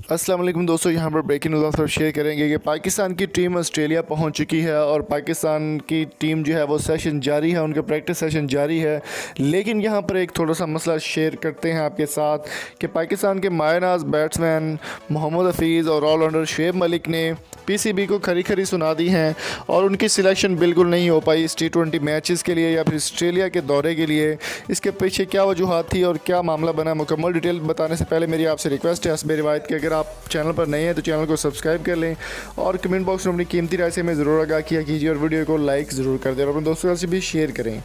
अस्सलाम वालेकुम दोस्तों, यहाँ पर ब्रेकिंग न्यूज़ आप सब शेयर करेंगे कि पाकिस्तान की टीम ऑस्ट्रेलिया पहुँच चुकी है और पाकिस्तान की टीम जो है वो सेशन जारी है, उनका प्रैक्टिस सेशन जारी है। लेकिन यहाँ पर एक थोड़ा सा मसला शेयर करते हैं आपके साथ कि पाकिस्तान के मायनाज बैट्समैन मोहम्मद हफीज़ और ऑलराउंडर शुएब मलिक ने पीसीबी को खरी खरी सुना दी हैं और उनकी सिलेक्शन बिल्कुल नहीं हो पाई इस T20 मैचेस के लिए या फिर ऑस्ट्रेलिया के दौरे के लिए। इसके पीछे क्या वजूहत थी और क्या मामला बना, मुकम्मल डिटेल बताने से पहले मेरी आपसे रिक्वेस्ट है हस्बे रिवायत कि अगर आप चैनल पर नए हैं तो चैनल को सब्सक्राइब कर लें और कमेंट बॉक्स में अपनी कीमती राय से हमें ज़रूर आगाह किया कीजिए और वीडियो को लाइक ज़रूर कर दें और अपने दोस्तों से भी शेयर करें।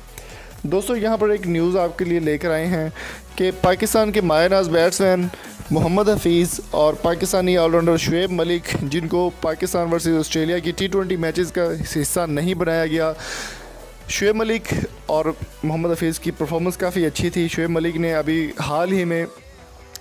दोस्तों, यहाँ पर एक न्यूज़ आपके लिए लेकर आए हैं कि पाकिस्तान के मायनाज बैट्समैन मोहम्मद हफीज़ और पाकिस्तानी ऑलराउंडर शुएब मलिक, जिनको पाकिस्तान वर्सेस ऑस्ट्रेलिया की T20 मैचेस का हिस्सा नहीं बनाया गया। शुएब मलिक और मोहम्मद हफीज़ की परफॉर्मेंस काफ़ी अच्छी थी। शुएब मलिक ने अभी हाल ही में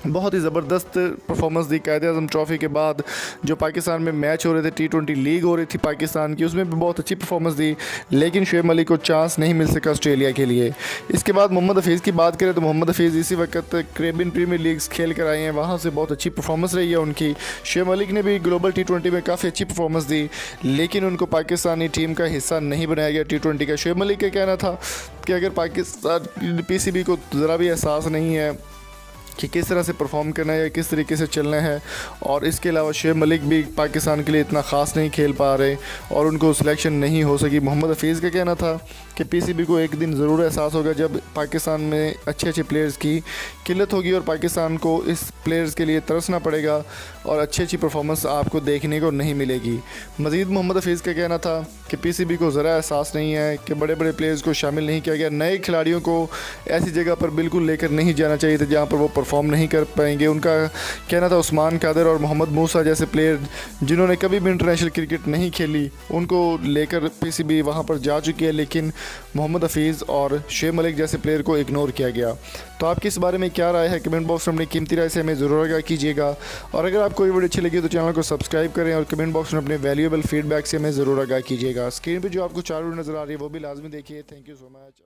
बहुत ही ज़बरदस्त परफॉर्मेंस दी कायद-ए-आज़म ट्रॉफ़ी के बाद। जो पाकिस्तान में मैच हो रहे थे, T20 लीग हो रही थी पाकिस्तान की, उसमें भी बहुत अच्छी परफॉर्मेंस दी, लेकिन शुएब मलिक को चांस नहीं मिल सका ऑस्ट्रेलिया के लिए। इसके बाद मोहम्मद हफीज़ की बात करें तो मोहम्मद हफीज़ इसी वक्त कैरेबियन प्रीमियर लीग्स खेल कर आए हैं, वहाँ से बहुत अच्छी परफॉर्मेंस रही है उनकी। शुएब मलिक ने भी ग्लोबल T20 में काफ़ी अच्छी परफॉर्मेंस दी, लेकिन उनको पाकिस्तानी टीम का हिस्सा नहीं बनाया गया T20 का। शुएब मलिक का कहना था कि अगर पाकिस्तान पीसीबी को ज़रा भी एहसास नहीं है कि किस तरह से परफॉर्म करना है या किस तरीके से चलना है, और इसके अलावा शुएब मलिक भी पाकिस्तान के लिए इतना ख़ास नहीं खेल पा रहे और उनको सिलेक्शन नहीं हो सकी। मोहम्मद हफीज़ का कहना था कि पीसीबी को एक दिन ज़रूर एहसास होगा जब पाकिस्तान में अच्छे अच्छे प्लेयर्स की किल्लत होगी और पाकिस्तान को इस प्लेयर्स के लिए तरसना पड़ेगा और अच्छी परफॉर्मेंस आपको देखने को नहीं मिलेगी। मज़ीद मोहम्मद हफीज़ का कहना था कि पीसीबी को ज़रा एहसास नहीं है कि बड़े बड़े प्लेयर्स को शामिल नहीं किया गया, नए खिलाड़ियों को ऐसी जगह पर बिल्कुल लेकर नहीं जाना चाहिए था जहाँ पर वो परफॉर्म नहीं कर पाएंगे। उनका कहना था उस्मान कादिर और मोहम्मद मूसा जैसे प्लेयर जिन्होंने कभी भी इंटरनेशनल क्रिकेट नहीं खेली, उनको लेकर पीसीबी वहाँ पर जा चुकी है, लेकिन मोहम्मद हफीज़ और शुएब मलिक जैसे प्लेयर को इग्नोर किया गया। तो आपकी इस बारे में क्या राय है, कमेंट बॉक्स में अपनी कीमती राय से हमें ज़रूर आगाह कीजिएगा। और अगर आपको ये वीडियो अच्छी लगी तो चैनल को सब्सक्राइब करें और कमेंट बॉक्स में अपने वैल्यूएबल फीडबैक से हमें ज़रूर आगाह कीजिएगा। स्क्रीन पर जो आपको 4 वीडियो नज़र आ रही है वो भी लाजमी देखिए। Thank you so much.